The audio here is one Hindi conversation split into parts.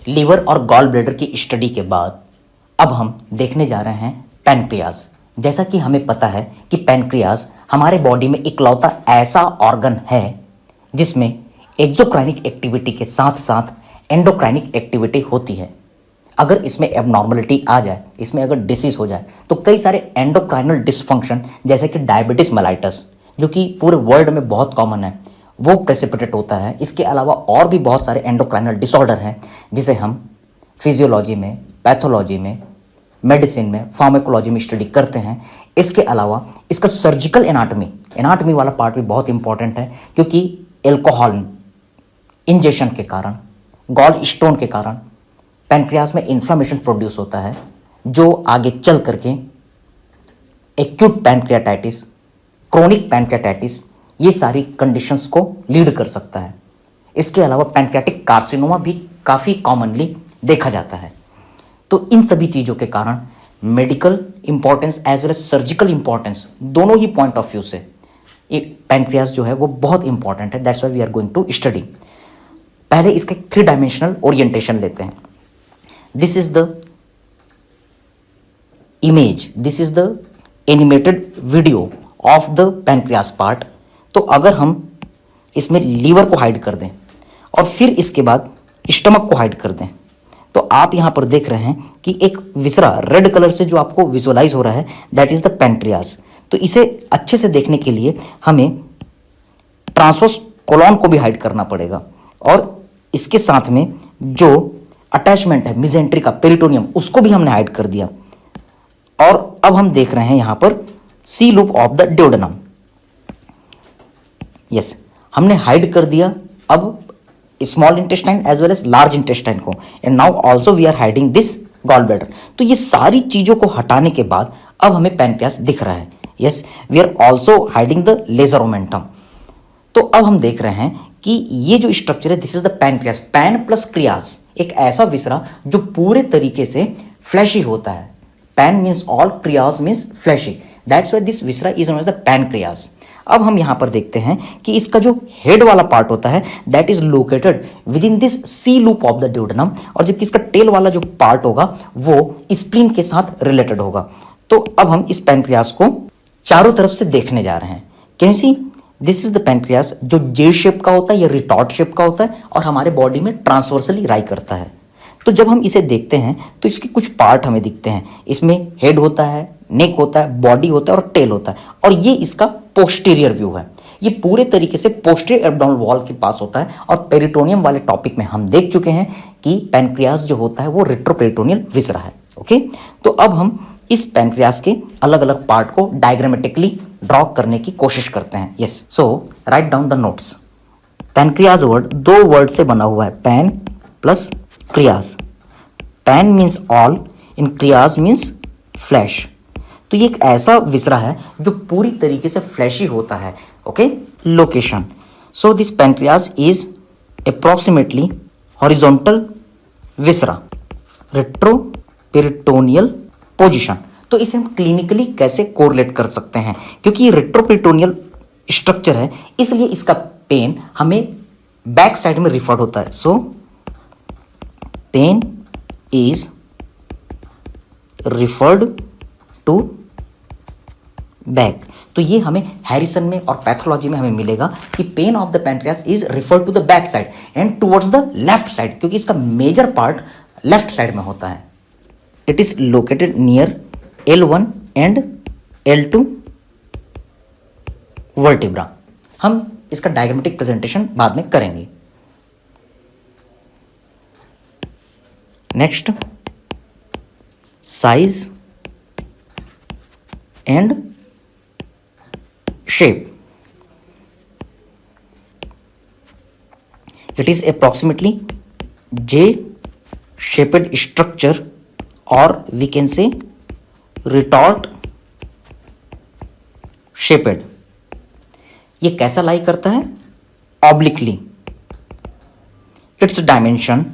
लीवर और गॉल ब्लैडर की स्टडी के बाद अब हम देखने जा रहे हैं पैनक्रियाज। जैसा कि हमें पता है कि पैनक्रियाज हमारे बॉडी में इकलौता ऐसा ऑर्गन है जिसमें एक्सोक्राइनिक एक्टिविटी के साथ साथ एंडोक्राइनिक एक्टिविटी होती है। अगर इसमें एबनॉर्मलिटी आ जाए, इसमें अगर डिसीज हो जाए तो कई सारे एंडोक्राइनल डिसफंक्शन जैसे कि डायबिटीज मेलाइटस, जो कि पूरे वर्ल्ड में बहुत कॉमन है, वो प्रेसिपिटेट होता है। इसके अलावा और भी बहुत सारे एंडोक्राइनल डिसऑर्डर हैं जिसे हम फिजियोलॉजी में, पैथोलॉजी में, मेडिसिन में, फार्माकोलॉजी में स्टडी करते हैं। इसके अलावा इसका सर्जिकल एनाटमी वाला पार्ट भी बहुत इंपॉर्टेंट है, क्योंकि एल्कोहल इंजेक्शन के कारण, गॉल स्टोन के कारण पैनक्रियाज में इन्फ्लामेशन प्रोड्यूस होता है, जो आगे चल करके एक्यूट पैनक्रियाटाइटिस, क्रोनिक पैनक्रियाटाइटिस, ये सारी कंडीशंस को लीड कर सकता है। इसके अलावा पैनक्रियाटिक कार्सिनोमा भी काफ़ी कॉमनली देखा जाता है। तो इन सभी चीज़ों के कारण medical importance as well as surgical importance, दोनों ही पॉइंट ऑफ व्यू से एक पैनक्रियाज जो है वो बहुत इंपॉर्टेंट है। That's why we are going to study. पहले इसका 3 डायमेंशनल ओरिएंटेशन लेते हैं। This is the image, this is the animated video of the pancreas part. तो अगर हम इसमें लीवर को हाइड कर दें और फिर इसके बाद स्टमक को हाइड कर दें, तो आप यहाँ पर देख रहे हैं कि एक विसरा रेड कलर से जो आपको विजुअलाइज हो रहा है, दैट इज द पैनक्रियाज। तो इसे अच्छे से देखने के लिए हमें ट्रांसवर्स कोलॉन को भी हाइड करना पड़ेगा, और इसके साथ में जो अटैचमेंट है मिजेंट्री का, पेरिटोनियम, उसको भी हमने हाइड कर दिया। और अब हम देख रहे हैं यहाँ पर C loop of the duodenum. Yes, हमने हाइड कर दिया अब small intestine as well as large intestine को, and now also we are hiding this gall bladder. तो ये सारी चीजों को हटाने के बाद अब हमें पैनक्रियाज दिख रहा है। Yes, we are also hiding the lesser omentum. तो अब हम देख रहे हैं कि ये जो स्ट्रक्चर है, this is the pancreas. Pan plus creas, एक ऐसा विसरा जो पूरे तरीके से फ्लैशी होता है। Pan means all, creas means fleshy, that's why this viscera is known as the pancreas. अब हम यहां पर देखते हैं कि इसका जो हेड वाला पार्ट होता है that is located within this C loop of the duodenum, और जबकि इसका टेल वाला जो पार्ट होगा वो स्प्लीन के साथ रिलेटेड होगा। तो अब हम इस पैनक्रियाज को चारों तरफ से देखने जा रहे हैं। Can you see, this is the pancreas जो जे शेप का होता है या रिटॉर्ट शेप का होता है और हमारे बॉडी में ट्रांसवर्सली राई करता है। तो जब हम इसे देखते हैं तो इसके कुछ पार्ट हमें दिखते हैं। इसमें हेड होता है, नेक होता है, बॉडी होता है और टेल होता है, और ये इसका पोस्टीरियर व्यू है। ये पूरे तरीके से पोस्टीरियर एब्डोमिनल वॉल के पास होता है। और पेरिटोनियम वाले टॉपिक में हम देख चुके हैं कि पैनक्रियाज जो होता है वो रेट्रोपेरिटोनियल विसरा है। ओके, तो अब हम इस पैनक्रियाज के अलग अलग पार्ट को डायग्रामेटिकली ड्रॉ करने की कोशिश करते हैं। Yes, so right down the notes. Pancreas word 2 word से बना हुआ है, pan plus क्रियाज। Pan means all, इन क्रियाज मीन्स फ्लैश। तो ये एक ऐसा विसरा है जो पूरी तरीके से फ्लैशी होता है। Okay, location, so this pancreas is approximately horizontal viscera, retroperitoneal position. तो इसे हम क्लिनिकली कैसे कोरिलेट कर सकते हैं, क्योंकि ये रेट्रोपेरिटोनियल स्ट्रक्चर है इसलिए इसका पेन हमें बैक साइड में रिफर्ड होता है। So pain is referred to back. तो ये हमें हैरिसन में और पैथोलॉजी में हमें मिलेगा कि pain of the pancreas is referred to the back side and towards the left side, क्योंकि इसका मेजर पार्ट लेफ्ट साइड में होता है। It is located near L1 and L2 vertebra. हम इसका डायग्रामेटिक प्रेजेंटेशन बाद में करेंगे। Next, size and shape. It is approximately J-shaped structure, or we can say retort shaped. ये कैसा लाई करता है? Obliquely. Its dimension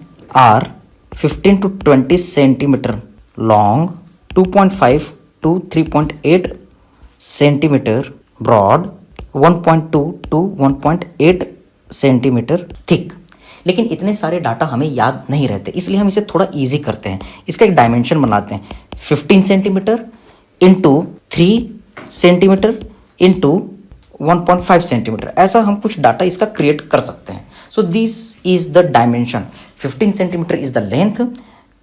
are 15 to 20 centimeter long, 2.5 to 3.8 centimeter broad, 1.2 to 1.8 centimetre thick. लेकिन इतने सारे डाटा हमें याद नहीं रहते, इसलिए हम इसे थोड़ा ईजी करते हैं। इसका एक डायमेंशन बनाते हैं, 15 centimetre into 3 centimetre into 1.5 centimetre, ऐसा हम कुछ डाटा इसका क्रिएट कर सकते हैं। So this is the dimension, 15 centimetre is the length,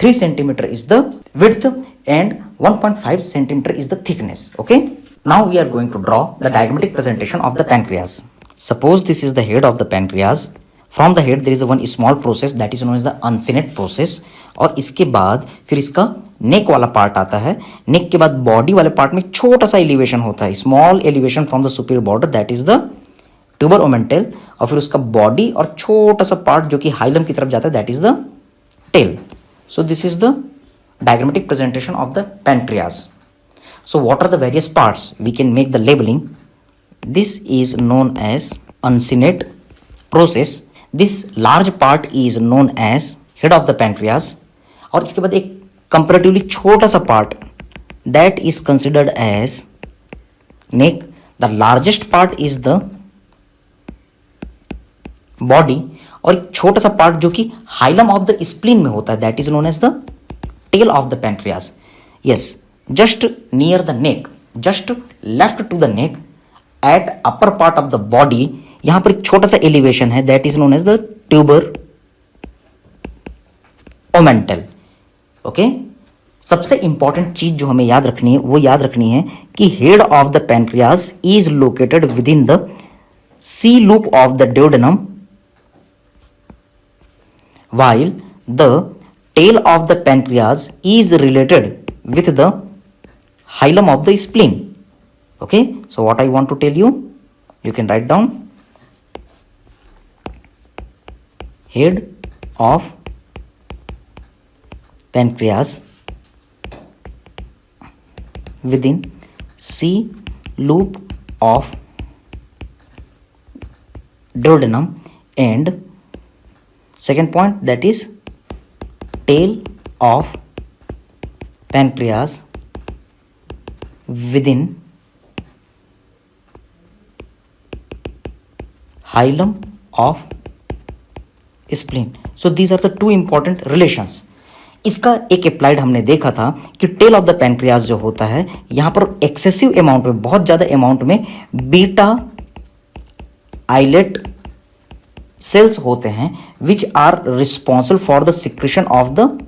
3 centimetre is the width and 1.5 centimetre is the thickness. Okay, now we are going to draw the diagrammatic presentation of the pancreas. Suppose this is the head of the pancreas. From the head there is one small process that is known as the uncinate process. और इसके बाद फिर इसका नेक वाला पार्ट आता है। नेक के बाद बॉडी वाले पार्ट में छोटा सा एलिवेशन होता है, small elevation from the superior border, that is the tuber omental. और फिर उसका बॉडी और छोटा सा पार्ट जो कि हाइलम की तरफ जाता है, that is the tail. So this is the diagrammatic presentation of the pancreas. So what are the various parts? We can make the labeling. This is known as uncinate process. This large part is known as head of the pancreas. और इसके बाद एक comparatively छोटा सा part that is considered as neck. The largest part is the body. और एक छोटा सा part जो कि हाइलम ऑफ द स्प्लीन में होता है, that is known as the tail of the pancreas. Yes, just near the neck, just left to the neck, at upper part of the body, यहां पर एक छोटा सा एलिवेशन है, that is known as the tuber omental. Okay, सबसे इंपॉर्टेंट चीज जो हमें याद रखनी है वो याद रखनी है कि head of the pancreas is located within the C loop of the duodenum, while the tail of the pancreas is related with the hilum of the spleen. Okay, so what I want to tell you, you can write down head of pancreas within C loop of duodenum, and second point, that is tail of pancreas within hilum of spleen. So these are the two important relations. इसका एक अप्लाइड हमने देखा था कि टेल ऑफ द पैनक्रियाज जो होता है, यहां पर एक्सेसिव अमाउंट में, बहुत ज्यादा अमाउंट में बीटा आइलेट सेल्स होते हैं which are responsible for the secretion of the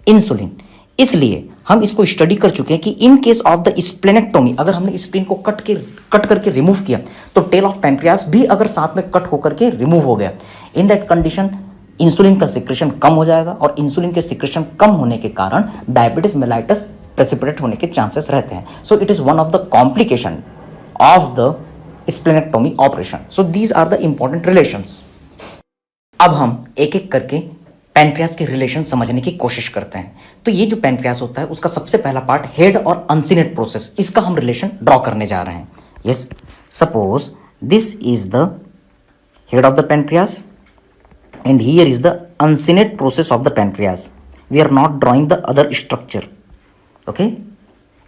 insulin. इसलिए हम इसको स्टडी कर चुके हैं कि in case of the splenectomy, अगर हमने स्प्लीन को कट करके रिमूव किया तो टेल ऑफ पैनक्रियास भी अगर साथ में कट होकर के रिमूव हो गया, इन दैट कंडीशन इंसुलिन का सिक्रेशन कम हो जाएगा, और इंसुलिन के सिक्रेशन कम होने के कारण डायबिटीज मेलाइटस प्रेसिपिटेट होने के चांसेस रहते हैं। So it is one of the complication of the splenectomy operation. So these are the important relations. अब हम एक एक करके पैनक्रियास के रिलेशन समझने की कोशिश करते हैं. तो ये जो पैनक्रियास होता है उसका सबसे पहला पार्ट हेड और अनसिनेट प्रोसेस, इसका हम रिलेशन ड्रॉ करने जा रहे हैं. Yes, suppose this is the head of the pancreas and here is the uncinate process of the pancreas. We are not drawing the other structure. Okay?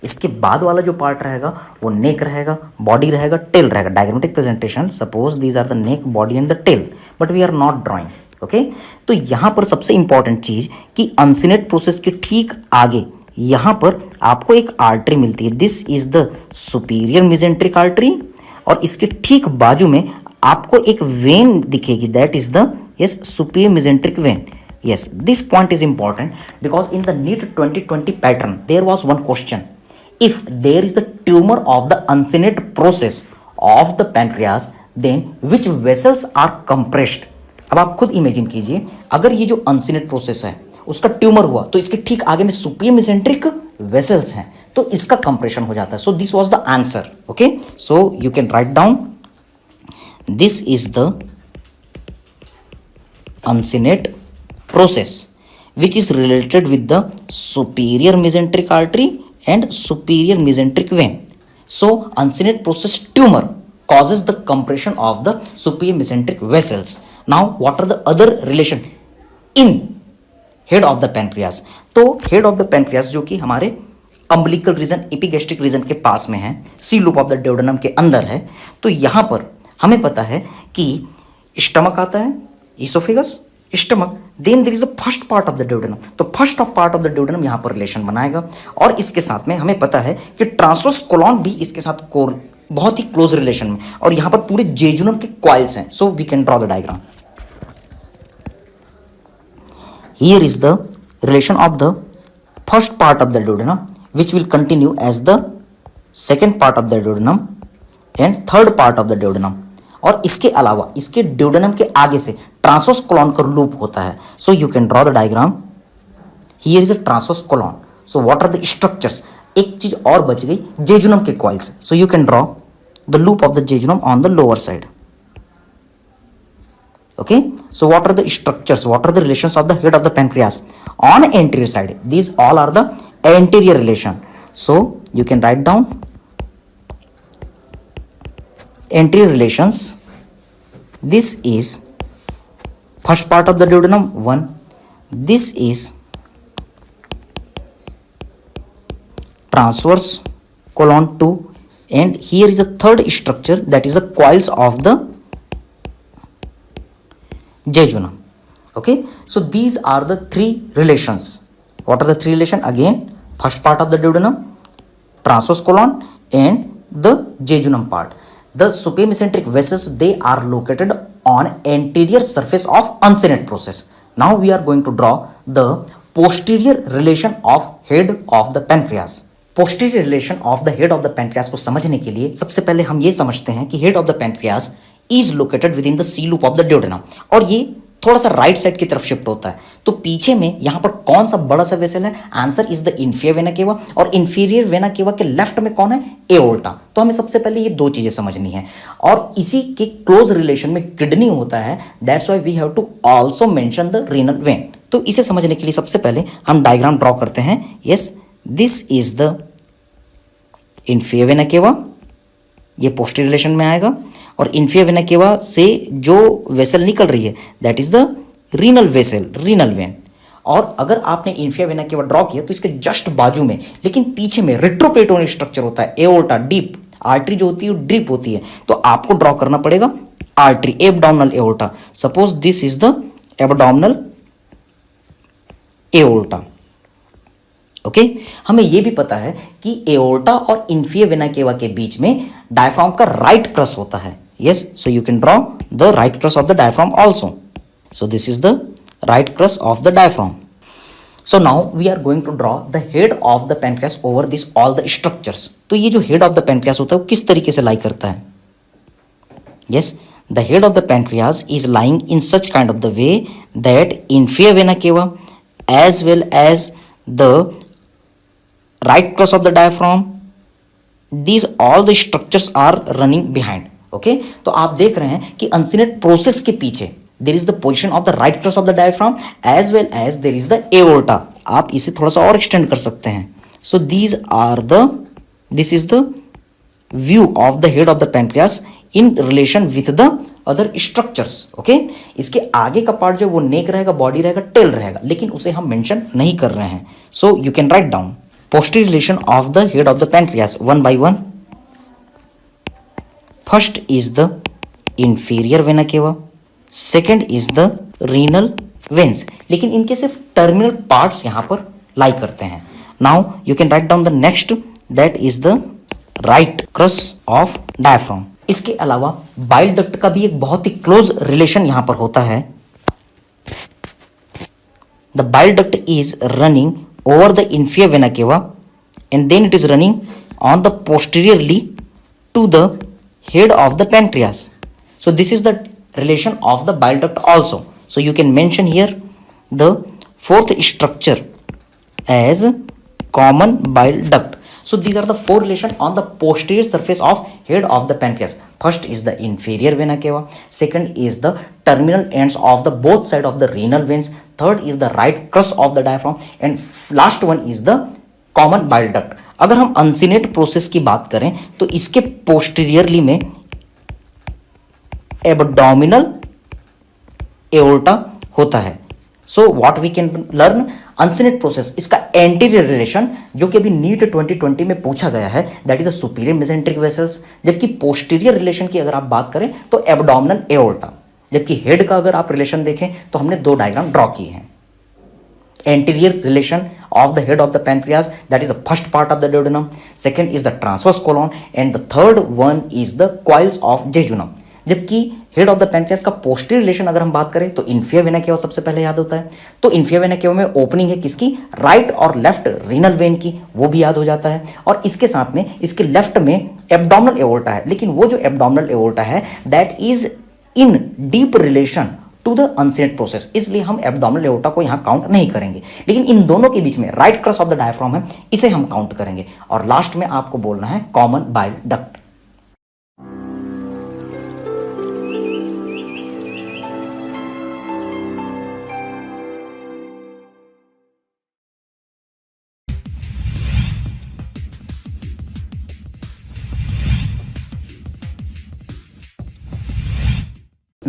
इसके बाद वाला जो पार्ट रहेगा वो नेक रहेगा, बॉडी रहेगा, टेल रहेगा. Diagrammatic presentation, suppose these are the neck, body and the tail, but we are not drawing. Okay, तो यहाँ पर सबसे इंपॉर्टेंट चीज कि अनसिनेट प्रोसेस के ठीक आगे यहाँ पर आपको एक आर्टरी मिलती है. This is the superior mesenteric artery, और इसके ठीक बाजू में आपको एक वेन दिखेगी, that is the superior mesenteric vein. Yes, this point is important because in the NEET 2020 pattern there was one question: if there is the tumor of the uncinate process of the pancreas, then which vessels are compressed? अब आप खुद इमेजिन कीजिए, अगर ये जो अनसिनेट प्रोसेस है उसका ट्यूमर हुआ तो इसके ठीक आगे में सुपीरियर मेसेंट्रिक वेसल्स हैं, तो इसका कंप्रेशन हो जाता है. So this was the answer. Okay, so you can write down, this is the uncinate process which is related with the superior mesenteric artery and superior mesenteric vein. So uncinate process tumor causes the compression of the superior mesenteric vessels. Now what are the other relation in head of the pancreas? तो head of the pancreas जो कि हमारे अम्बिलिकल रीजन, एपिगैस्ट्रिक रीजन के पास में है, सी लूप ऑफ द ड्यूडेनम के अंदर है. तो यहाँ पर हमें पता है कि स्टमक आता है, oesophagus, stomach, then there is a first part of the duodenum. तो first of part of the duodenum यहाँ पर रिलेशन बनाएगा और इसके साथ में हमें पता है कि ट्रांसवर्स कोलॉन भी इसके साथ बहुत ही क्लोज रिलेशन में, और यहाँ पर पूरे जेजुनम के कॉइल्स हैं। So we can draw the diagram. Here is the relation of the first part of the duodenum which will continue as the second part of the duodenum and third part of the duodenum। और इसके अलावा इसके ड्यूडेनम के आगे से ट्रांसवर्स कोलॉन का लूप होता है। So you can draw the diagram. Here is a transverse colon. So what are the structures? एक चीज और बच गई, जेजुनम के coils. So you can draw the loop of the jejunum on the lower side. Okay, so what are the structures, what are the relations of the head of the pancreas on anterior side? These all are the anterior relation. So you can write down anterior relations. This is first part of the duodenum 1, this is transverse colon 2, and here is a third structure, that is the coils of the jejunum. Okay, so these are the three relations. What are the three relations? Again, first part of the duodenum, transverse colon, and the jejunum part. The supramesenteric vessels, they are located on anterior surface of uncinate process. Now we are going to draw the posterior relation of head of the pancreas. Posterior relation of the head of the pancreas को समझने के लिए सबसे पहले हम ये समझते हैं कि head of the pancreas is located within the C loop of the duodenum, और ये थोड़ा सा राइट साइड की तरफ शिफ्ट होता है। तो पीछे में यहाँ पर कौन सा बड़ा सा वेसल है? Answer is the inferior vena केवा, और इंफीरियर वेना केवा के लेफ्ट में कौन है? एओर्टा। तो हमें सबसे पहले ये दो चीजें समझनी है, और इसी के क्लोज रिलेशन में किडनी होता है। That's why we have to also mention the renal vein. तो इसे समझने के लिए सबसे पहले हम डायग्राम ड्रॉ करते हैं। Yes, this is the inferior vena केवा, ये पोस्टीरियर रिलेशन में आएगा, और इंफीरियर वेना केवा से जो वेसल निकल रही है that is the renal vessel, renal vein. और अगर आपने इंफीरियर वेना केवा ड्रॉ किया तो इसके जस्ट बाजू में लेकिन पीछे में रेट्रोपेरिटोनियल स्ट्रक्चर होता है, एओर्टा, डीप आर्टरी जो होती है वो डीप होती है। तो आपको ड्रॉ करना पड़ेगा artery, abdominal aorta. Suppose this is the abdominal aorta. Okay, हमें यह भी पता है कि एओर्टा और इंफीरियर वेना केवा के बीच में डायफ्राम का राइट क्रस होता है। Yes, so you can draw the right crus of the diaphragm also. So this is the right crus of the diaphragm. So now we are going to draw the head of the pancreas over this all the structures. तो ये जो हेड ऑफ द पैनक्रियास होता है वो किस तरीके से लाई करता है? Yes, the head of the pancreas is lying in such kind of the way that inferior vena cava as well as the right cross of the diaphragm, these all the structures are running behind। okay, तो आप देख रहे हैं कि अनसिनेट प्रोसेस के पीछे there is the position of the right cross of the diaphragm as well as there is the aorta। आप इसे थोड़ा सा और एक्सटेंड कर सकते हैं। so this is the view of the head of the pancreas in relation with the other structures. Okay, इसके आगे का पार्ट जो वो नेक रहेगा, बॉडी रहेगा, टेल रहेगा, लेकिन उसे हम मेंशन नहीं कर रहे हैं। सो you can write down posterior relation of the head of the pancreas one by one। First is the inferior vena cava, second is the renal veins, लेकिन इनके सिर्फ टर्मिनल पार्ट्स यहाँ पर लाई करते हैं। Now you can write down the next, that is the right crus of diaphragm। इसके अलावा बाइल डक्ट का भी एक बहुत ही क्लोज रिलेशन यहाँ पर होता है। The bile duct is running over the inferior vena cava and then it is running on the posteriorly to the head of the pancreas। so this is the relation of the bile duct also। so you can mention here the fourth structure as common bile duct। so these are the four relation on the posterior surface of head of the pancreas। first is the inferior vena cava, second is the terminal ends of the both side of the renal veins, third is the right crus of the diaphragm and last one is the common bile duct। अगर हम अनसिनेट प्रोसेस की बात करें तो इसके पोस्टीरियरली में एब्डोमिनल एओर्टा होता है। So what we can learn, uncinate process, इसका एंटीरियर रिलेशन जो कि अभी नीट 2020 में पूछा गया है that is a superior mesenteric vessels, जबकि पोस्टीरियर रिलेशन की अगर आप बात करें तो एब्डोमिनल एओर्टा। जबकि हेड का अगर आप रिलेशन देखें तो हमने दो डायग्राम ड्रॉ किए हैं. Anterior relation of the head of the pancreas, that is the first part of the duodenum. Second is the transverse colon, and the third one is the coils of jejunum. जबकि हेड ऑफ द पैंक्रियास का पोस्टीरियर रिलेशन अगर हम बात करें तो इन्फिया वेना केवा सबसे पहले याद होता है. तो इन्फिया वेना केवा में ओपनिंग है किसकी, राइट और लेफ्ट रीनल वेन की, वो भी याद हो जाता है. और इसके साथ में इसके लेफ्ट में एब्डोमिनल एओर्टा है, लेकिन वो जो एब्डोमिनल एओर्टा है that is in deep relation to the uncinate process, इसलिए हम एब्डोमिनल एओर्टा को यहां काउंट नहीं करेंगे. लेकिन इन दोनों के बीच में right cross of the diaphragm है, इसे हम काउंट करेंगे. और लास्ट में आपको बोलना है common bile duct.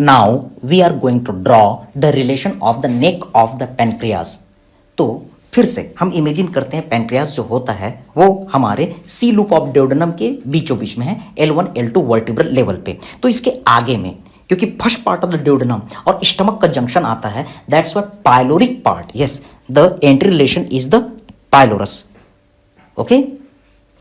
Now we are going to draw the relation of the neck of the pancreas. तो फिर से हम इमेजिन करते हैं पैनक्रियास जो होता है वो हमारे सी लूप ऑफ ड्यूडेनम के बीचों बीच में है, L1 L2 वर्टिब्रल लेवल पे. तो इसके आगे में क्योंकि first part of the duodenum और स्टमक का जंक्शन आता है, that's why pyloric part, yes the entry relation is the pylorus. Okay,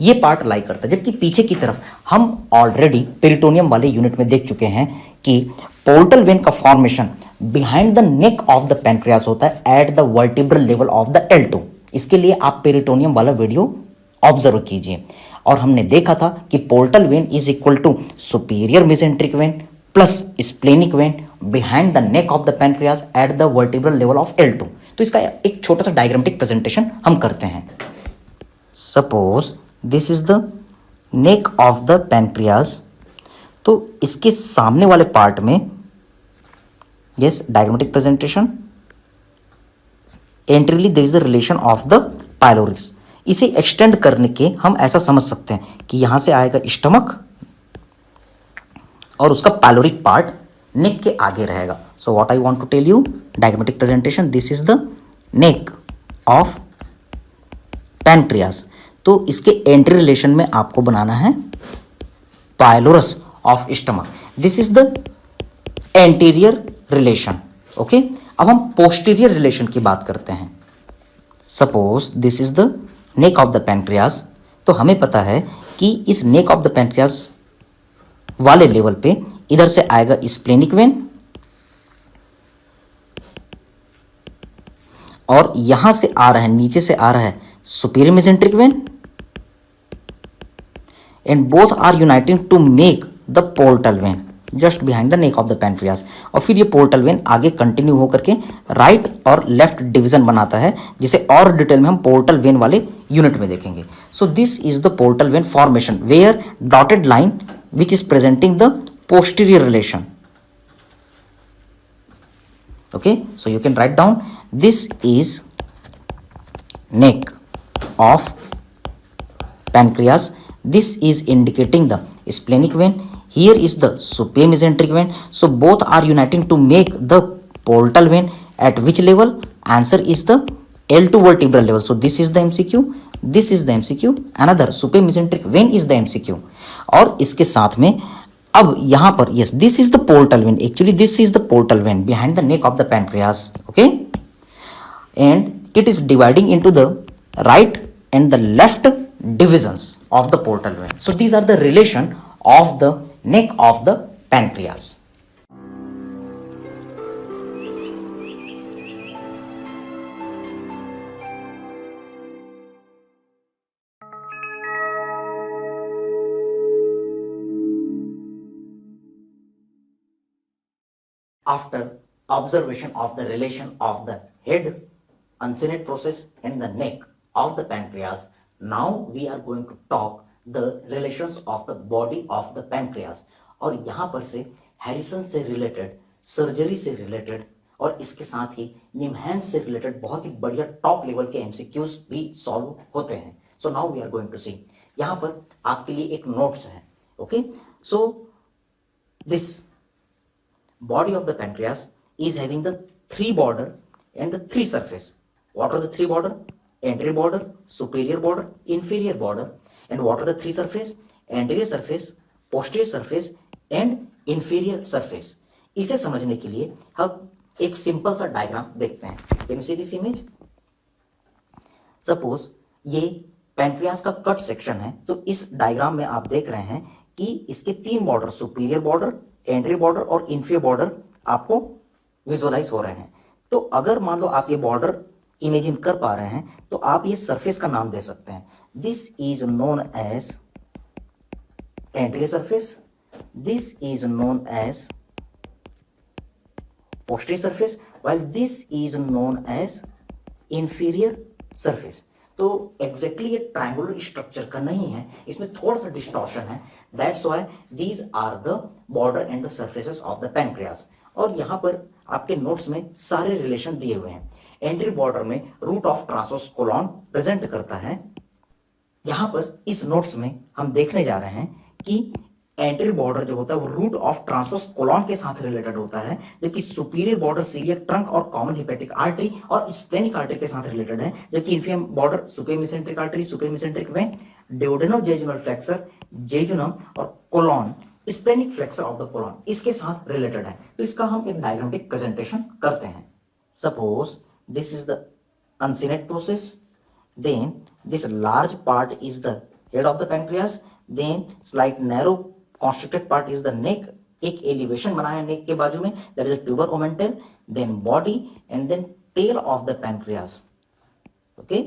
ये पार्ट लाई करता है. जबकि पीछे की तरफ हम ऑलरेडी पेरिटोनियम वाले यूनिट में देख चुके हैं कि पोर्टल वेन का formation behind the neck of the pancreas होता है eight the vertebral level of the L2. इसके लिए आप पेरिटोनियम वाला वीडियो ऑब्जर्व कीजिए. और हमने देखा था कि portal vein is equal to superior mesenteric vein plus splenic vein behind the neck of the pancreas at the vertebral level of L2. तो इसका एक छोटा सा डायग्रामेटिक प्रेजेंटेशन हम करते हैं. Suppose this is the neck of the pancreas. तो इसके सामने वाले पार्ट में yes diagrammatic presentation, anteriorly there is the relation of the pylorus. इसे एक्सटेंड करने के हम ऐसा समझ सकते हैं कि यहां से आएगा स्टमक और उसका पाइलोरिक पार्ट नेक के आगे रहेगा. So what I want to tell you, diagrammatic presentation, this is the neck of pancreas. तो इसके एंट्री रिलेशन में आपको बनाना है pylorus of stomach. This is the anterior relation. Okay, अब हम पोस्टीरियर रिलेशन की बात करते हैं. Suppose this is the neck of the pancreas. तो हमें पता है कि इस नेक ऑफ द पैंक्रियास वाले लेवल पे इधर से आएगा स्प्लेनिक वेन और यहां से आ रहा है, नीचे से आ रहा है superior mesenteric vein, and both are uniting to make the portal vein just behind the neck of the pancreas. और फिर ये पोर्टल वेन आगे कंटिन्यू होकर के राइट और लेफ्ट डिवीजन बनाता है, जिसे और डिटेल में हम पोर्टल वेन वाले यूनिट में देखेंगे. So this is the portal vein formation where dotted line which is presenting the posterior relation. Okay, so you can write down this is neck of pancreas. This is indicating the splenic vein. Here is the superior mesenteric vein. So both are uniting to make the portal vein. At which level? Answer is the L2 vertebral level. So this is the MCQ. This is the MCQ. Another superior mesenteric vein is the MCQ. और इसके साथ में अब यहाँ पर yes, this is the portal vein. Actually this is the portal vein behind the neck of the pancreas. Okay, and it is dividing into the right and the left divisions of the portal vein. So these are the relation of the neck of the pancreas. After observation of the relation of the head, uncinate process and the neck of the pancreas, now we are going to talk the relations of the body of the pancreas. और यहां पर से हैरिसन से रिलेटेड, सर्जरी से रिलेटेड और इसके साथ ही निमहैंस से रिलेटेड बहुत ही बढ़िया टॉप लेवल के एमसीक्यूज भी सॉल्व होते हैं. So now we are going to see. यहां पर आपके लिए एक नोट्स है. Okay, so this body of the pancreas is having the 3 border and the 3 surface. What are the 3 border? Anterior border, superior border, inferior border. And what are the 3 surface? Anterior surface, posterior surface and inferior surface. इसे समझने के लिए हम एक सिंपल सा डायग्राम देखते हैं। Can you see this image? Suppose ये पैंक्रियास का कट सेक्शन है, तो इस डायग्राम में आप देख रहे हैं कि इसके 3 border, superior border, entry border और इंफीरियर बॉर्डर आपको विजुअलाइज हो रहे हैं। तो अगर मान लो आप ये बॉर्डर इमेजिन कर पा रहे हैं तो आप ये सरफेस का नाम दे सकते हैं। This is known as anterior surface, this is known as posterior surface, while this is known as inferior surface। तो एग्जैक्टली ये ट्रायंगुलर स्ट्रक्चर का नहीं है, इसमें थोड़ा सा डिस्टॉर्शन है। That's why these are the border and the surfaces of the pancreas. और यहां पर आपके नोट्स में सारे रिलेशन दिए हुए हैं। एंट्री बॉर्डर में root of transverse colon present करता है। यहां पर इस नोट्स में हम देखने जा रहे हैं कि एंट्री बॉर्डर जो होता है वो रूट ऑफ ट्रांसवर्स कोलॉन के साथ रिलेटेड होता है, जबकि सुपीरियर बॉर्डर सीलियक ट्रंक और कॉमन हिपेटिक आर्टरी और स्प्लेनिक आर्टरी के साथ रिलेटेड है, जबकि inferior border superior mesenteric artery, superior mesenteric vein, duodenojejunal flexure, jejunum और colon, splenic flexure of the colon इसके साथ रिलेटेड है। तो इसका हम एक डायग्रामेटिक प्रेजेंटेशन करते हैं। Suppose this is the uncinate process, then this large part is the head of the pancreas, then slight narrow constricted part is the neck, एक एलिवेशन बनाया नेक के बाजू में, that is a tuber omental, then body and then tail of the pancreas। okay,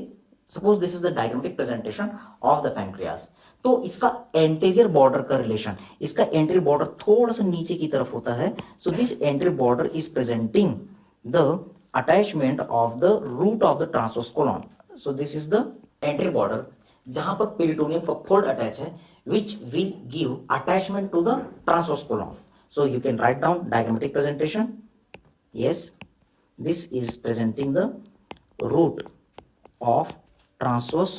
suppose this is the diagrammatic presentation of the pancreas। तो इसका एंटीरियर बॉर्डर का रिलेशन, इसका एंटीरियर बॉर्डर थोड़ा सा नीचे की तरफ होता है। So this anterior border is presenting the attachment of the root of the transverse colon। so this is the anterior border जहां पर पेरिटोनियम का फोल्ड अटैच है, which will give attachment to the transverse colon। so you can write down diagrammatic presentation। yes, this is presenting the root of transverse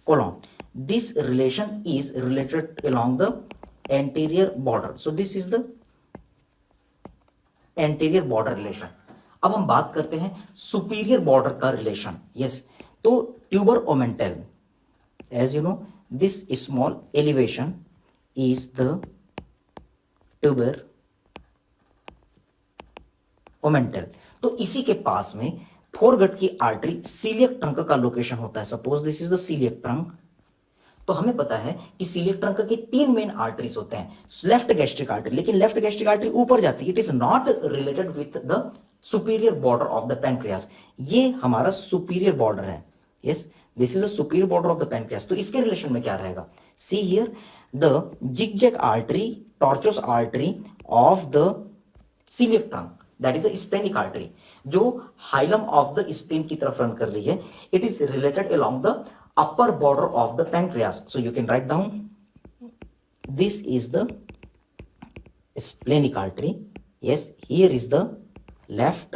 colon। this relation is related along the anterior border। so this is the anterior border relation। अब हम बात करते हैं सुपीरियर बॉर्डर का रिलेशन। यस, तो tuber omental, as you know this small elevation is the tuber omental. तो इसी के पास में फोरगट की आर्टरी सीलियक ट्रंक का लोकेशन होता है। Suppose this is the coeliac trunk. तो हमें पता है कि सीलियक ट्रंक के 3 मेन आर्टरीज होते हैं। लेफ्ट गैस्ट्रिक आर्टरी, लेकिन लेफ्ट गैस्ट्रिक आर्टरी ऊपर जाती है, it is not related with the superior border of the pancreas. ये हमारा सुपीरियर बॉर्डर है। Yes, this is a superior border of the pancreas. तो इसके रिलेशन में क्या रहेगा? See here the zigzag artery, tortuous artery of the coeliac trunk, that is a splenic artery, जो हाइलम ऑफ द स्प्लीन की तरफ रन कर रही है। It is related along the upper border of the pancreas। so you can write down this is the splenic artery। yes, here is the left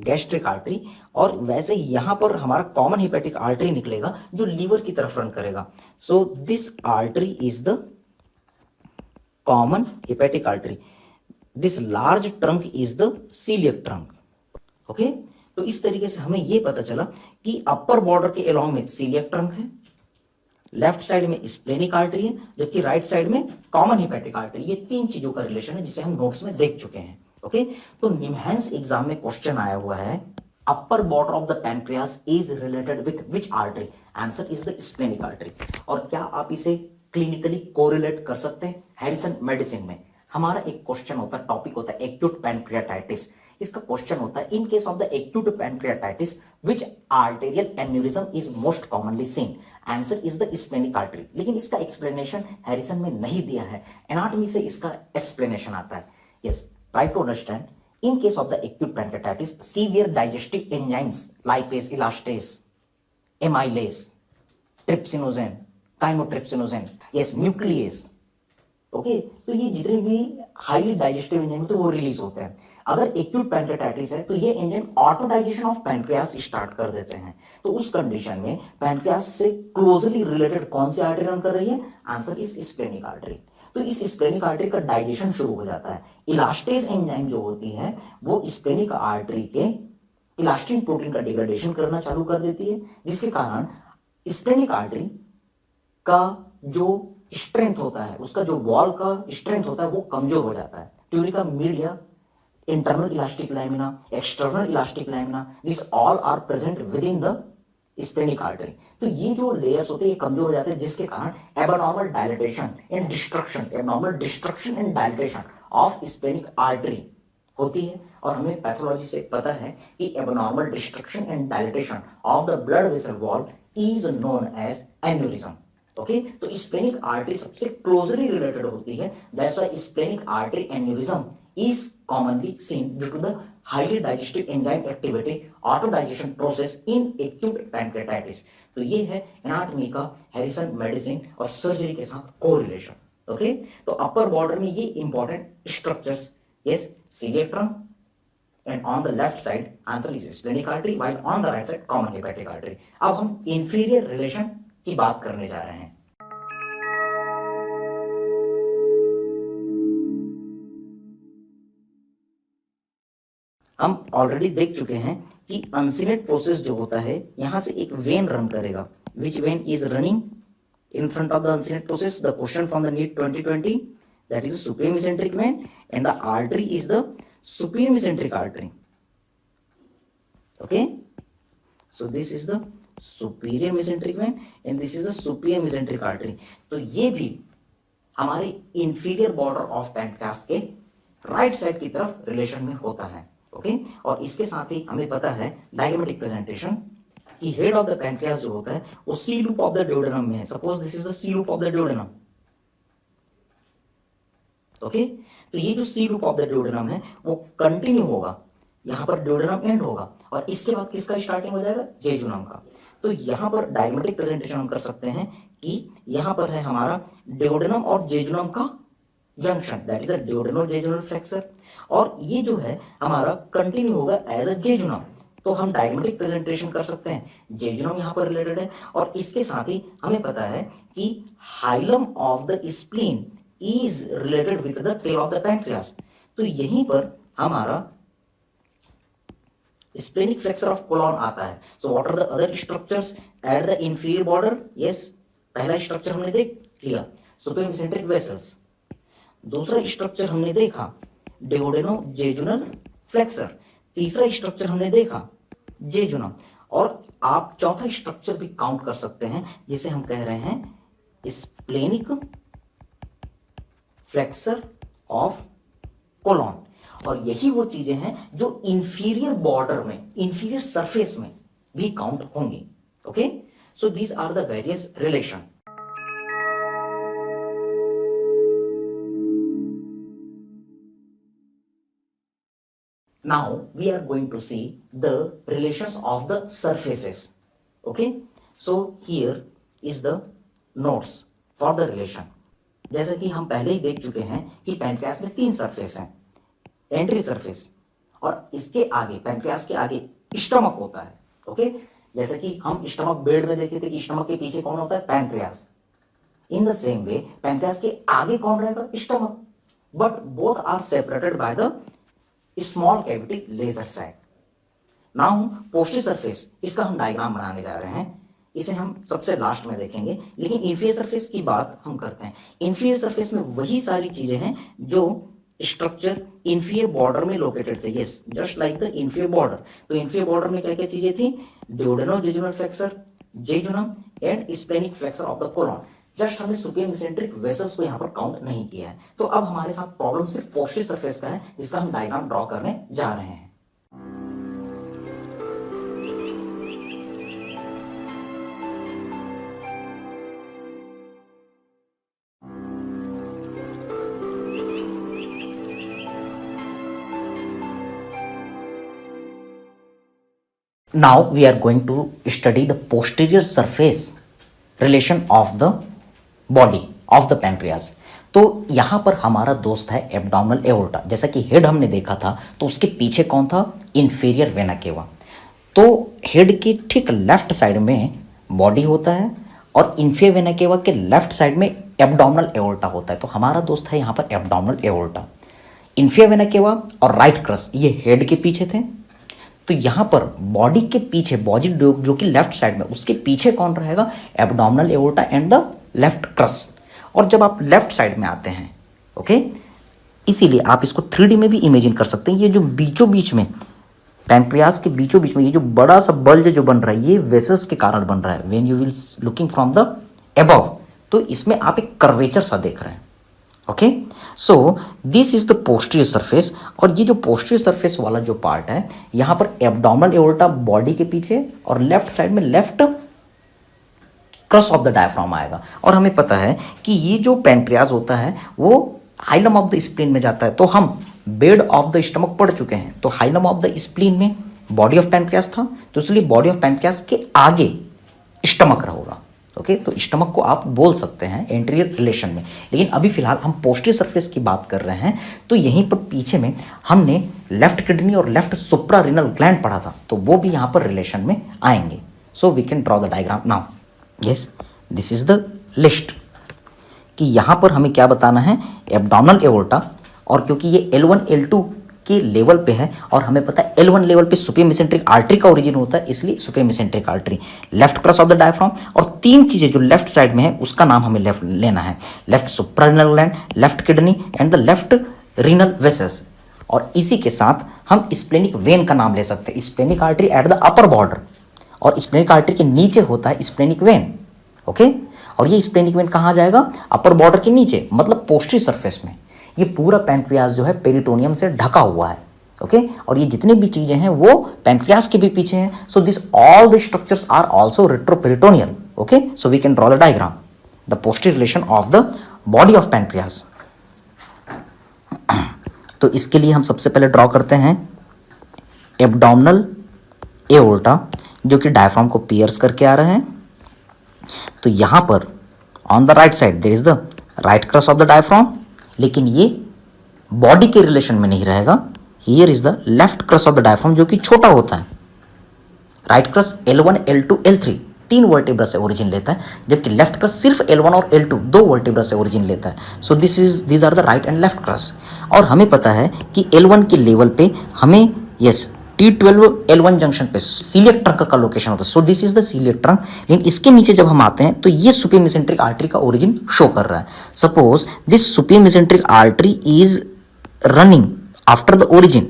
gastric artery। और वैसे ही यहां पर हमारा कॉमन हिपेटिक आर्टरी निकलेगा जो लीवर की तरफ रन करेगा। so this artery is the common hepatic artery। this large trunk is the celiac trunk। okay, तो इस तरीके से हमें यह पता चला कि अपर बॉर्डर के अलोंग में सीलियक ट्रंक है, लेफ्ट साइड में स्प्लेनिक आर्टरी है, जबकि राइट साइड में कॉमन हिपेटिक आर्टरी। ये 3 चीजों का रिलेशन है जिसे हम नोट्स में देख चुके हैं। ओके, तो निमहांस एग्जाम में क्वेश्चन आया हुआ है, upper border of the pancreas is related with which artery? Answer is the splenic artery. और क्या आप इसे क्लिनिकली कोरिलेट कर सकते हैं? हैरिसन मेडिसिन में हमारा एक क्वेश्चन होता है, टॉपिक होता है एक्यूट पैनक्रियाटाइटिस। इसका क्वेश्चन होता है, इन case of the acute pancreatitis which arterial aneurysm is most commonly seen? Answer is the splenic artery. लेकिन इसका एक्सप्लेनेशन हैरिसन में नहीं दिया है, एनाटॉमी से इसका एक्सप्लेनेशन आता है। Yes, try to understand. In case of the acute pancreatitis, severe digestive enzymes lipase, elastase, amylase, trypsinogen, chymotrypsinogen, yes, nucleus. Okay, तो ये जितने भी हाईली डाइजेस्टिव एंजाइम होते हैं वो रिलीज होते हैं। अगर एक्यूट पैनक्रियाटाइटिस है तो ये enzyme auto digestion of pancreas start कर देते हैं। तो उस कंडीशन में पैनक्रियास से क्लोजली रिलेटेड कौन सी आर्टरी रन कर रही है? Answer is splenic artery. तो इस स्प्लेनिक आर्टरी का डाइजेशन शुरू हो जाता है। इलास्टेज एंजाइम जो होती है वो स्प्लेनिक आर्टरी के इलास्टिन प्रोटीन का डिग्रेडेशन करना चालू कर देती है, जिसके कारण स्प्लेनिक आर्टरी का जो स्ट्रेंथ होता है, उसका जो वॉल का स्ट्रेंथ होता है वो कमजोर हो जाता है। ट्यूरिका media internal elastic lamina, external elastic lamina, these all are present within the splenic artery. तो ये जो लेयर्स होते हैं ये कमजोर हो जाते हैं, जिसके कारण abnormal dilatation and destruction, abnormal destruction and dilatation of splenic artery होती है। और हमें पैथोलॉजी से पता है कि abnormal destruction and dilatation of the blood vessel wall is known as aneurysm. Okay, तो स्प्लेनिक आर्टरी सबसे क्लोजली रिलेटेड होती है, that's why splenic artery aneurysm is commonly seen due to the highly digestive enzyme activity autodigestion process in acute pancreatitis। तो ये है एनाटॉमी का हैरिसन मेडिसिन और सर्जरी के साथ कोरिलेशन। ओके, तो अपर बॉर्डर में ये important structures, yes, celiac trunk and on the left side answer is splenic artery, while on the right side common hepatic artery. अब हम इंफीरियर रिलेशन की बात करने जा रहे हैं। हम ऑलरेडी देख चुके हैं कि अनसीनेट प्रोसेस जो होता है, यहां से एक वेन रन करेगा, which vein is running in front of the uncinate process. The question from the NEET 2020, that is superior mesenteric vein and the artery is the superior mesenteric artery. Okay, so this is the superior mesenteric vein and this is the superior mesenteric artery. तो ये भी हमारे इंफीरियर बॉर्डर ऑफ पैंक्रियास के राइट साइड की तरफ रिलेशन में होता है। ओके, और इसके साथ ही हमें पता है डायग्रामेटिक प्रेजेंटेशन कि हेड ऑफ द पैंक्रियास जो होता है वो C loop of the duodenum में है। Suppose this is the C loop of the duodenum. Okay, तो ये जो C loop of the duodenum है वो कंटिन्यू होगा, यहां पर ड्यूडेनम एंड होगा और इसके बाद किसका स्टार्टिंग हो जाएगा, जेजुनम का। तो यहां पर डायग्रामेटिक प्रेजेंटेशन हम कर सकते हैं कि यहां पर है हमारा ड्यूडेनम और जेजुनम का junction, that is a ड्यूडेनो jejunal flexure, और ये जो है हमारा कंटिन्यू होगा एज अ जेजुनम। तो हम डायग्रामेटिक प्रेजेंटेशन कर सकते हैं, जेजुनम यहां पर रिलेटेड है और इसके साथ ही हमें पता है कि hilum of the spleen is related with the tail of the pancreas. तो यहीं पर हमारा स्प्लेनिक फ्लेक्सर ऑफ कोलॉन आता है। So what are the other structures at the inferior border? Yes, पहला स्ट्रक्चर हमने देख लिया, सुपीरियर मेसेंट्रिक वेसल्स। दूसरा स्ट्रक्चर हमने देखा ड्यूडेनो जेजुनल फ्लेक्सर। तीसरा स्ट्रक्चर हमने देखा जेजुनम, और आप चौथा स्ट्रक्चर भी काउंट कर सकते हैं जिसे हम कह रहे हैं स्प्लेनिक फ्लेक्सर ऑफ कोलॉन। और यही वो चीजें हैं जो इंफीरियर बॉर्डर में, इंफीरियर सरफेस में भी काउंट होंगी। Okay, so these are the various relation. Now we are going to see the relations of the surfaces. Okay, so here is the notes for the relation. जैसा कि हम पहले ही देख चुके हैं कि पैंक्रियास में 3 सरफेस हैं, एंट्री सरफेस, और इसके आगे पैंक्रियास के आगे स्टमक होता है। ओके, जैसा कि हम स्टमक बेड में देखे थे कि स्टमक के पीछे कौन होता है, pancreas. In the same way pancreas के आगे कौन रहेगा, stomach, but both are separated by the small cavity lesser sac. Now posterior surface, इसका हम डायग्राम बनाने जा रहे हैं, इसे हम सबसे लास्ट में देखेंगे, लेकिन इंफीरियर सरफेस की बात हम करते हैं। इंफीरियर सरफेस में वही सारी चीजें हैं जो स्ट्रक्चर इंफीरियर बॉर्डर में लोकेटेड थे। Yes, just like the inferior border. तो इंफीरियर बॉर्डर में क्या क्या चीजें थी, ड्यूडेनो jejunal flexure, jejunum and splenic flexure of the colon. Just हमने सुपीरियर मेसेंट्रिक वेसल्स को यहाँ पर काउंट नहीं किया है। तो अब हमारे साथ प्रॉब्लम सिर्फ पोस्टीरियर सरफेस का है, जिसका हम डायग्राम ड्रॉ करने जा रहे हैं। Now we are going to study the posterior surface relation of the body of the pancreas। तो यहाँ पर हमारा दोस्त है एब्डोमिनल एओर्टा। जैसा कि हेड हमने देखा था तो उसके पीछे कौन था, इंफीरियर वेना केवा। तो हेड के ठीक लेफ्ट साइड में बॉडी होता है और इंफीरियर वेना केवा के लेफ्ट साइड में एब्डोमिनल एओर्टा होता है। तो हमारा दोस्त है यहाँ पर एब्डोमिनल एओर्टा। इंफीरियर वेना केवा और राइट क्रस ये हेड के पीछे थे। तो यहाँ पर बॉडी के पीछे, बॉडी जो कि लेफ्ट साइड में, उसके पीछे कौन रहेगा, abdominal aorta and the left crus. और जब आप लेफ्ट साइड में आते हैं, ओके, इसीलिए आप इसको 3D में भी इमेजिन कर सकते हैं। ये जो बीचों बीच में, पैनक्रियास के बीचों बीच में ये जो बड़ा सा बल्ज जो बन रहा है, ये वेसल्स के कारण बन रहा है। When you will looking from the above, तो इसमें आप एक कर्वेचर सा देख रहे हैं। Okay, so this is the posterior surface. और ये जो पोस्टीरियर सरफेस वाला जो पार्ट है, यहाँ पर एब्डोमिनल एओर्टा बॉडी के पीछे और लेफ्ट साइड में left crus of the diaphragm आएगा। और हमें पता है कि ये जो पैनक्रियाज होता है वो हाइलम ऑफ द स्प्लीन में जाता है। तो हम बेड ऑफ द स्टमक पढ़ चुके हैं। तो हाइलम ऑफ द स्प्लीन में बॉडी ऑफ पैनक्रियाज था, तो इसलिए बॉडी ऑफ पैनक्रियाज के आगे स्टमक रहेगा। ओके, तो स्टमक को आप बोल सकते हैं एंटीरियर रिलेशन में। लेकिन अभी फिलहाल हम पोस्टीरियर सरफेस की बात कर रहे हैं। तो यहीं पर पीछे में हमने लेफ्ट किडनी और लेफ्ट सुप्रारीनल ग्लैंड पढ़ा था, तो वो भी यहाँ पर रिलेशन में आएंगे। So we can draw the diagram now. Yes, this is the list कि यहाँ पर हमें क्या बताना है, एब्डोमिनल एओर्टा। और क्योंकि ये L1 L2 के लेवल पे है और हमें पता है L1 लेवल पे सुपियर मेसेंट्रिक आर्टरी का ओरिजिन होता है, इसलिए superior mesenteric artery, left crus of the diaphragm. और तीन चीजें जो लेफ्ट साइड में है उसका नाम हमें लेफ्ट लेना है, left suprarenal gland, left kidney and the left renal vessels. और इसी के साथ हम स्प्लेनिक वेन का नाम ले सकते हैं, splenic artery at the upper border. और स्प्लेनिक आर्टरी के नीचे होता है स्प्लेनिक वेन। ओके, और ये स्प्लेनिक वेन कहाँ जाएगा, अपर बॉर्डर के नीचे, मतलब पोस्टीरियर सरफेस में। ये पूरा पैनक्रियाज जो है पेरिटोनियम से ढका हुआ है। ओके, और ये जितनी भी चीजें हैं वो पैनक्रियाज के भी पीछे हैं। So this all the structures are also retroperitoneal. Okay, so we can draw the diagram, the posterior relation of the body of pancreas. तो इसके लिए हम सबसे पहले ड्रॉ करते हैं एब्डोमिनल एओर्टा, जो कि डायफ्राम को पियर्स करके आ रहे हैं। तो यहां पर on the right side there is the right crus of the diaphragm, लेकिन ये बॉडी के रिलेशन में नहीं रहेगा। Here is the left crus of the diaphragm, जो कि छोटा होता है। Right cross L1 L2 L3 तीन वर्टिब्रा से ओरिजिन लेता है, जबकि लेफ्ट क्रस सिर्फ L1 और L2 दो वर्टिब्रा से ओरिजिन लेता है। So these are the right and left crus. और हमें पता है कि L1 के लेवल पे हमें यस T12 L1 जंक्शन पे सीलियक ट्रंक का लोकेशन होता है। So this is the coeliac trunk. लेकिन इसके नीचे जब हम आते हैं तो ये सुपियर मेसेंट्रिक आर्टरी का ओरिजिन शो कर रहा है। Suppose this superior mesenteric artery is running after the origin.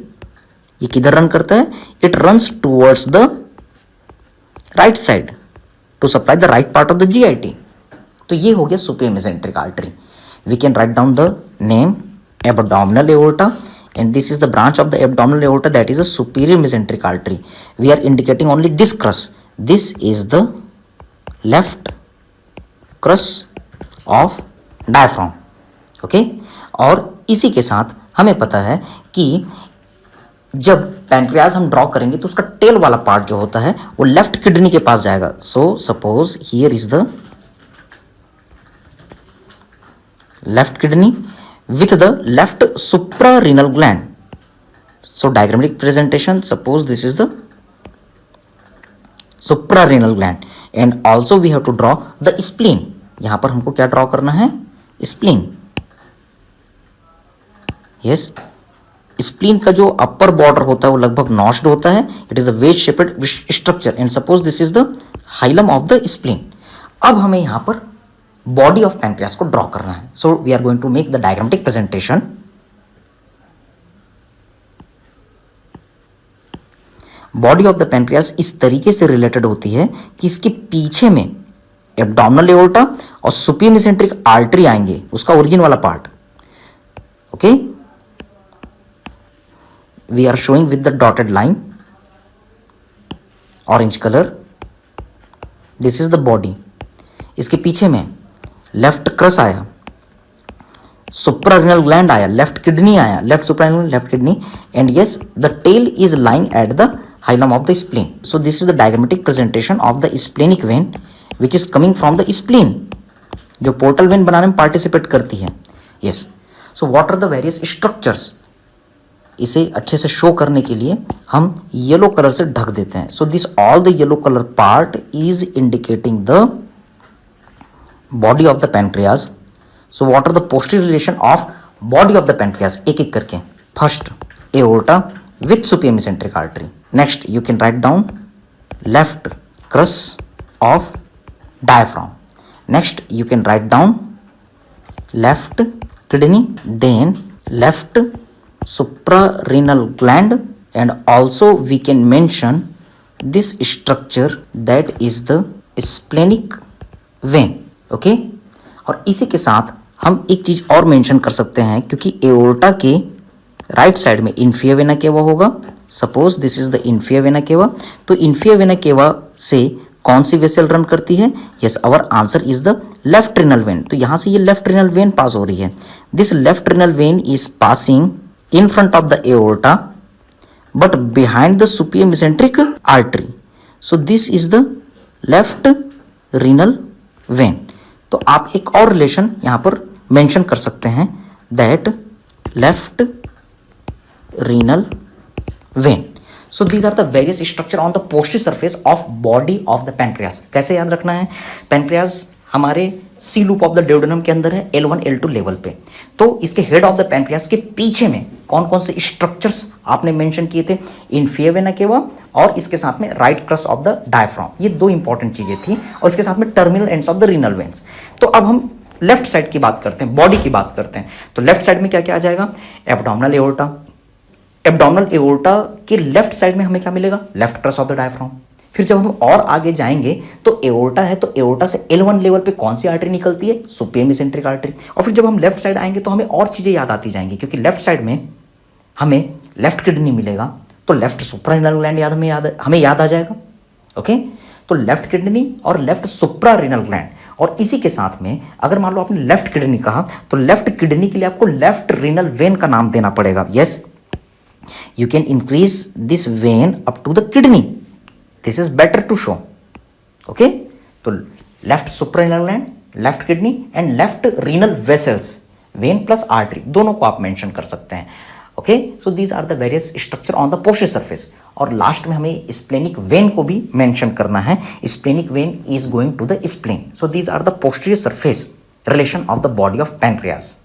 ये किधर रन करता है, it runs towards the right side to supply the right part of the GIT। तो ये हो गया superior mesenteric artery. We can write down the name abdominal aorta, and this is the branch of the abdominal aorta, that is a superior mesenteric artery. We are indicating only this crus. This is the left crus of diaphragm. Okay, और इसी के साथ हमें पता है कि जब पैनक्रियाज हम ड्रॉ करेंगे तो उसका टेल वाला पार्ट जो होता है वो लेफ्ट किडनी के पास जाएगा। So suppose here is the left kidney with the left suprarenal gland. So diagrammatic presentation, suppose this is the suprarenal gland, and also we have to draw the spleen. यहां पर हमको क्या ड्रॉ करना है, spleen. Yes, स्प्लीन का जो अपर बॉर्डर होता है वो लगभग नॉच्ड होता है। It is a wedge shaped structure and suppose this is the hilum of the spleen. अब हमें यहां पर बॉडी ऑफ पैनक्रियास को ड्रॉ करना है। So we are going to make the diagrammatic presentation. Body of the pancreas इस तरीके से रिलेटेड होती है कि इसके पीछे में एब्डोमिनल एओर्टा और सुपियर मेसेंट्रिक आर्टरी आएंगे, उसका ओरिजिन वाला part. Okay, we are showing with the dotted line, orange colour. This is the body. इसके पीछे में लेफ्ट क्रस आया, सुप्रारेनल ग्लैंड आया, लेफ्ट किडनी आया, left suprarenal, left kidney, and yes the tail is lying at the hilum of the spleen. So this is the diagrammatic presentation of the splenic vein which is coming from the spleen, जो पोर्टल वेन बनाने में पार्टिसिपेट करती है. Yes, so what are the various structures, इसे अच्छे से शो करने के लिए हम येलो कलर से ढक देते हैं. So this all the yellow colour part is indicating the body of the pancreas. So what are the posterior relation of body of the pancreas, एक एक करके. First aorta with superior mesenteric artery. Next you can write down left crus of diaphragm. Next you can write down left kidney, then left suprarenal gland, and also we can mention this structure that is the splenic vein. Okay, और इसी के साथ हम एक चीज और मेंशन कर सकते हैं, क्योंकि एओर्टा के राइट साइड में इन्फिया वेना केवा होगा. Suppose this is the inferior vena cava. तो इन्फिया वेना केवा से कौन सी वेसल रन करती है? Yes, our answer is the left renal vein. तो यहां से ये लेफ्ट रिनल वेन पास हो रही है. This left renal vein is passing in front of the aorta but behind the superior mesenteric artery. So this is the left renal vein. तो आप एक और रिलेशन यहां पर मेंशन कर सकते हैं, that left renal vein. So these are the various structure on the posterior surface of body of the pancreas. कैसे याद रखना है? pancreas हमारे सी लूप ऑफ द डेओडेनम के अंदर है, L1 L2 लेवल पे. तो इसके हेड ऑफ द पैनक्रियास के पीछे में कौन कौन से स्ट्रक्चर्स आपने मेंशन किए थे? इन्फिया वेना केवा और इसके साथ में right crust of the diaphragm. ये दो इंपॉर्टेंट चीजें थी, और इसके साथ में terminal ends of the renal veins. तो अब हम लेफ्ट साइड की बात करते हैं, बॉडी की बात करते हैं. तो लेफ्ट साइड में क्या क्या आ जाएगा? Abdominal aorta. एब्डोमिनल एओर्टा के लेफ्ट साइड में हमें क्या मिलेगा? Left crust of the diaphragm. फिर जब हम और आगे जाएंगे तो एओर्टा है, तो एओर्टा से L1 लेवल पे कौन सी आर्टरी निकलती है? Superior mesenteric artery. और फिर जब हम लेफ्ट साइड आएंगे तो हमें और चीजें याद आती जाएंगी, क्योंकि लेफ्ट साइड में हमें लेफ्ट किडनी मिलेगा, तो लेफ्ट सुप्रारिनल ग्लैंड हमें याद आ जाएगा. ओके, तो लेफ्ट किडनी और लेफ्ट सुप्रारिनल ग्लैंड. और इसी के साथ में अगर मान लो आपने लेफ्ट किडनी कहा, तो लेफ्ट किडनी के लिए आपको लेफ्ट रीनल वेन का नाम देना पड़ेगा. Yes, you can increase this vein up to the kidney. This is better to show. Okay, तो left suprarenal gland, left kidney and left renal vessels, vein plus artery, दोनों को आप मेंशन कर सकते हैं. Okay, so these are the various structure on the posterior surface. और लास्ट में हमें स्प्लेनिक वेन को भी मेंशन करना है. Splenic when is going to the spleen. So these are the posterior surface relation of the body of pancreas.